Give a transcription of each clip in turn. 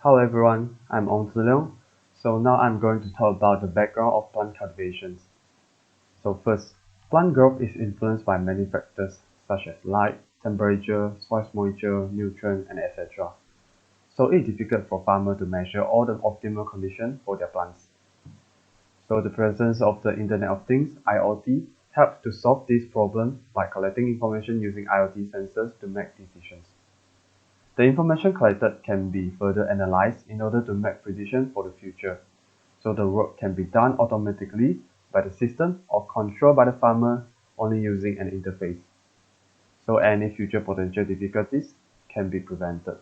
Hello everyone, I'm Ong Leong. So now I'm going to talk about the background of plant cultivations. So first, plant growth is influenced by many factors such as light, temperature, soil moisture, nutrient, and etc. So it's difficult for farmers to measure all the optimal conditions for their plants. So the presence of the Internet of Things (IoT) helps to solve this problem by collecting information using IoT sensors to make decisions. The information collected can be further analyzed in order to make predictions for the future, so the work can be done automatically by the system or controlled by the farmer only using an interface, so any future potential difficulties can be prevented.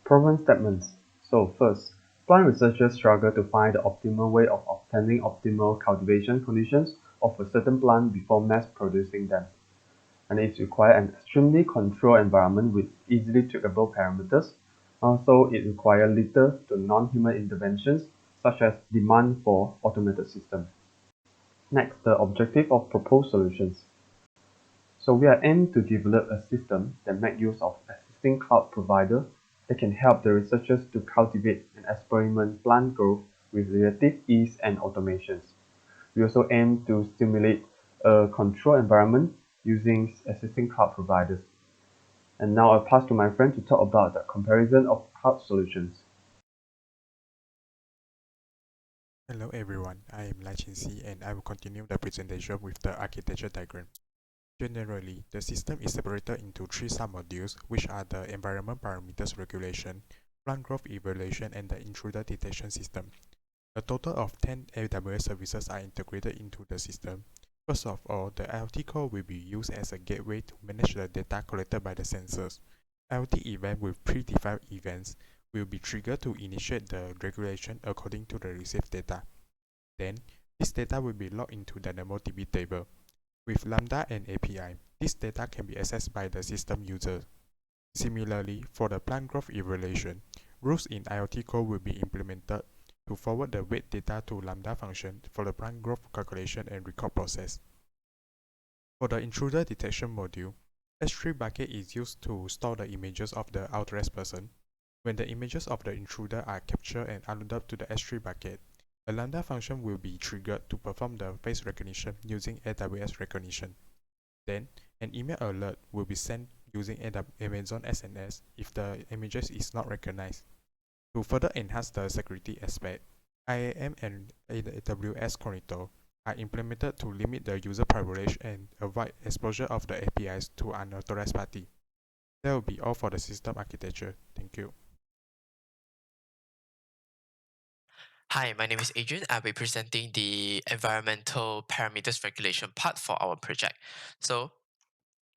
Problem statements. So first, plant researchers struggle to find the optimal way of obtaining optimal cultivation conditions of a certain plant before mass producing them, and it requires an extremely controlled environment with easily tweakable parameters. Also, it requires little to non-human interventions, such as demand for automated systems. Next, the objective of proposed solutions. So we are aimed to develop a system that makes use of existing cloud provider that can help the researchers to cultivate and experiment plant growth with relative ease and automations. We also aim to stimulate a control environment using existing cloud providers. And now I'll pass to my friend to talk about the comparison of cloud solutions. Hello everyone, I am Lai Chin and I will continue the presentation with the architecture diagram. Generally, the system is separated into three sub-modules, which are the environment parameters regulation, plant growth evaluation, and the intruder detection system. A total of 10 AWS services are integrated into the system. First of all, the IoT core will be used as a gateway to manage the data collected by the sensors. IoT event with predefined events will be triggered to initiate the regulation according to the received data. Then, this data will be logged into the DemoDB table. With Lambda and API, this data can be accessed by the system user. Similarly, for the plant growth evaluation, rules in IoT code will be implemented to forward the weight data to Lambda function for the plant growth calculation and record process. For the intruder detection module, S3 bucket is used to store the images of the authorized person. When the images of the intruder are captured and uploaded to the S3 bucket, a Lambda function will be triggered to perform the face recognition using AWS recognition. Then, an email alert will be sent using Amazon SNS if the images is not recognized. To further enhance the security aspect, IAM and AWS Connector are implemented to limit the user privilege and avoid exposure of the APIs to unauthorized party. That will be all for the system architecture. Thank you. Hi, my name is Adrian. I'll be presenting the environmental parameters regulation part for our project. So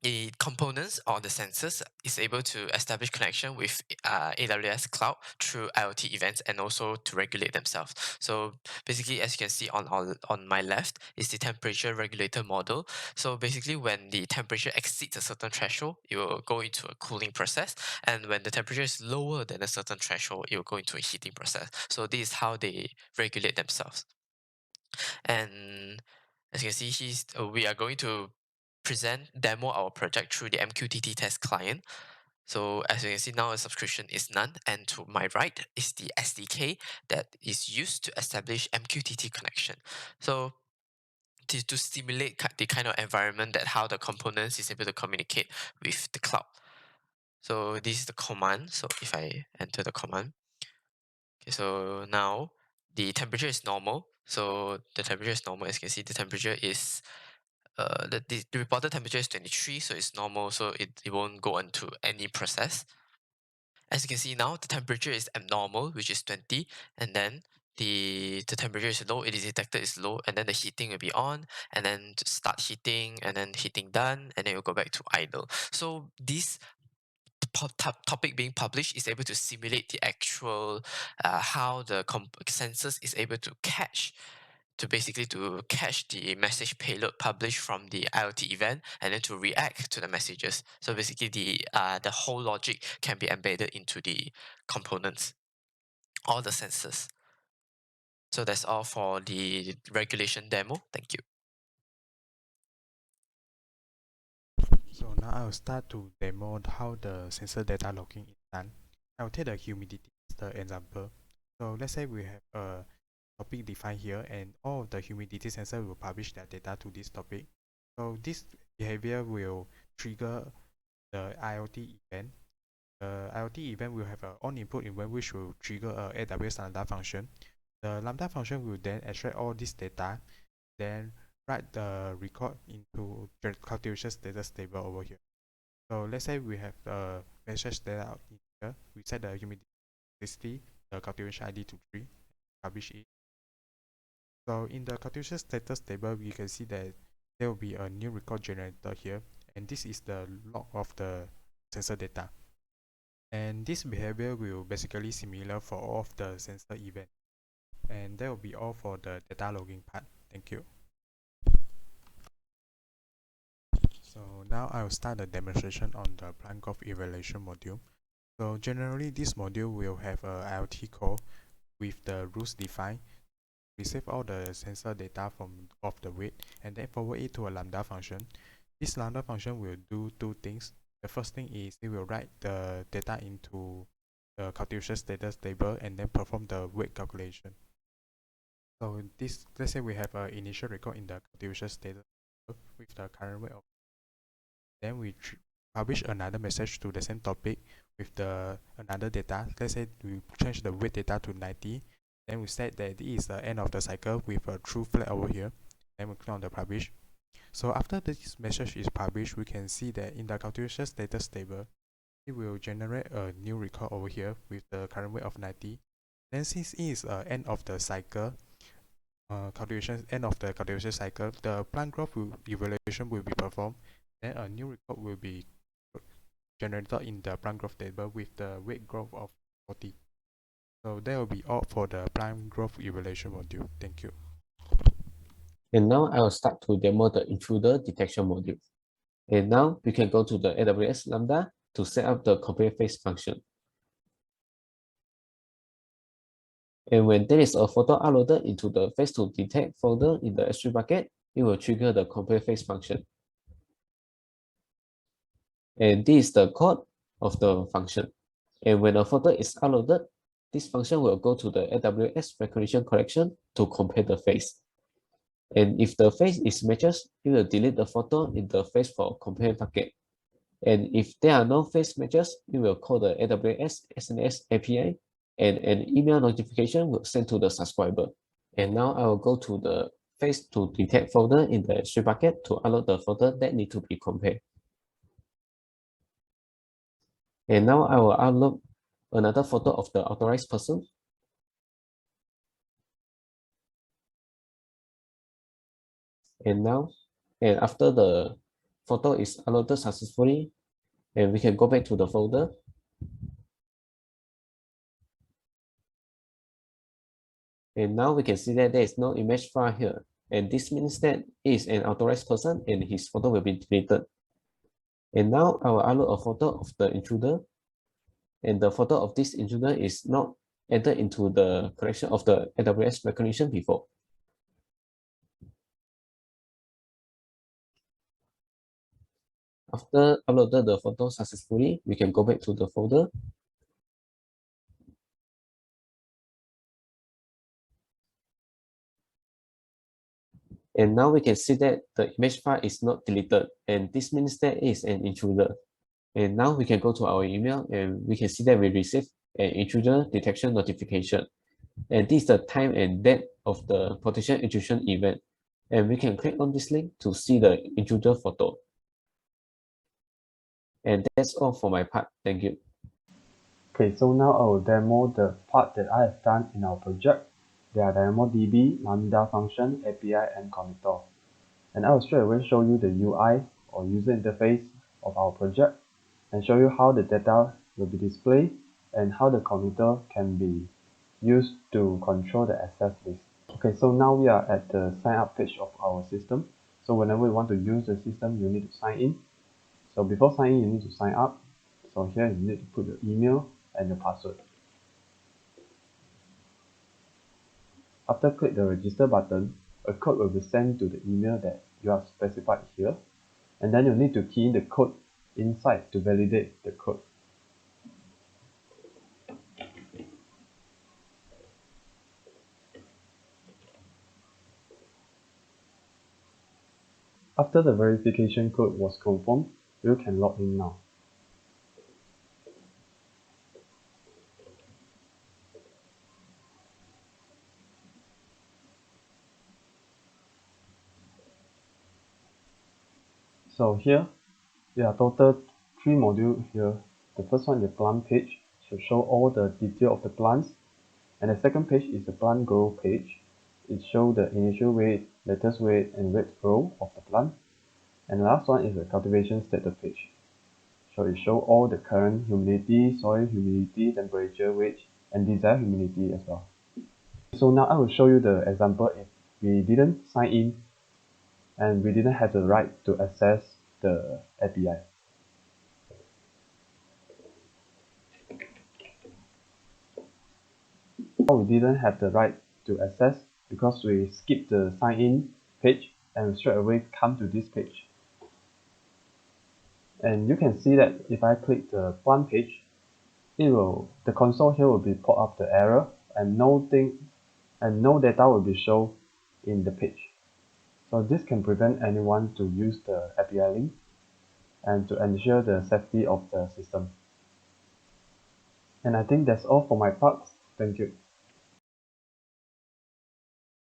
the components or the sensors is able to establish connection with AWS cloud through IoT events and also to regulate themselves. So basically, as you can see on my left is the temperature regulator model. So basically, when the temperature exceeds a certain threshold, it will go into a cooling process, and when the temperature is lower than a certain threshold, it will go into a heating process. So this is how they regulate themselves. And as you can see, we are going to demo our project through the MQTT test client. So as you can see now, a subscription is none, and to my right is the SDK that is used to establish MQTT connection. So to stimulate the kind of environment that how the components is able to communicate with the cloud. So this is the command. So if I enter the command, okay, so now the temperature is normal. So the temperature is normal. As you can see, the temperature is the reported temperature is 23, so it's normal, so it won't go into any process. As you can see now, the temperature is abnormal, which is 20, and then the temperature is low, it is detected is low, and then the heating will be on, and then to start heating, and then heating done, and then it will go back to idle. So this topic being published is able to simulate the actual how the census is able to catch the message payload published from the IoT event and then to react to the messages. So basically the whole logic can be embedded into the components, all the sensors. So that's all for the regulation demo. Thank you. So now I'll start to demo how the sensor data logging is done. I'll take the humidity the example. So let's say we have a topic defined here and all of the humidity sensor will publish their data to this topic. So this behavior will trigger the IoT event. The IoT event will have an on input event which will trigger a AWS Lambda function. The Lambda function will then extract all this data, then write the record into the cultivation status table over here. So let's say we have the message data out here. We set the humidity, the cultivation ID to 3, publish it. So in the cultivation status table, you can see that there will be a new record generated here, and this is the log of the sensor data. And this behavior will basically similar for all of the sensor event. And that will be all for the data logging part. Thank you. So now I will start the demonstration on the plant growth evaluation module. So generally this module will have a IoT core with the rules defined, receive all the sensor data of the weight, and then forward it to a Lambda function. This Lambda function will do two things. The first thing is it will write the data into the cultivation status table and then perform the weight calculation. So this, let's say we have an initial record in the cultivation status with the current weight of, then we publish another message to the same topic with the another data. Let's say we change the weight data to 90. Then we set that this is the end of the cycle with a true flag over here. Then we click on the publish. So after this message is published, we can see that in the cultivation status table, it will generate a new record over here with the current weight of 90. Then since it is end of the cycle, end of the cultivation cycle, the plant growth evaluation will be performed. Then a new record will be generated in the plant growth table with the weight growth of 40. So that will be all for the plant growth evaluation module. Thank you. And now I will start to demo the intruder detection module. And now we can go to the AWS Lambda to set up the compare face function. And when there is a photo uploaded into the face to detect folder in the S3 bucket, it will trigger the compare face function. And this is the code of the function. And when a photo is uploaded, this function will go to the AWS recognition collection to compare the face. And if the face is matches, it will delete the photo in the face for compare bucket. And if there are no face matches, it will call the AWS SNS API and an email notification will send to the subscriber. And now I will go to the face to detect folder in the S3 bucket to upload the photo that need to be compared. And now I will upload another photo of the authorized person. And after the photo is uploaded successfully, and we can go back to the folder. And now we can see that there is no image file here. And this means that he is an authorized person and his photo will be deleted. And now I will upload a photo of the intruder. And the photo of this intruder is not entered into the collection of the AWS recognition before. After uploaded the photo successfully, we can go back to the folder. And now we can see that the image file is not deleted. And this means that it is an intruder. And now we can go to our email and we can see that we received an intruder detection notification. And this is the time and date of the potential intrusion event. And we can click on this link to see the intruder photo. And that's all for my part. Thank you. Okay, so now I will demo the part that I have done in our project. They are DynamoDB, Lambda function, API, and committer. And I will straight away show you the UI or user interface of our project and show you how the data will be displayed and how the committer can be used to control the access list. Okay, so now we are at the sign up page of our system. So whenever you want to use the system, you need to sign in. So before signing, you need to sign up. So here you need to put your email and your password. After click the register button, a code will be sent to the email that you have specified here. And then you need to key in the code inside to validate the code. After the verification code was confirmed, you can log in now. So here, there are total 3 modules here. The first one is the plant page, to show all the detail of the plants. And the second page is the plant growth page. It shows the initial weight, latest weight, and rate growth of the plant. And the last one is the cultivation status page. So it shows all the current humidity, soil humidity, temperature, weight, and desired humidity as well. So now I will show you the example if we didn't sign in and we didn't have the right to access the API. We didn't have the right to access because we skipped the sign in page and straight away come to this page. And you can see that if I click the plant page, the console here will be pop up the error and no data will be shown in the page. So this can prevent anyone to use the API link and to ensure the safety of the system. And I think that's all for my part. Thank you.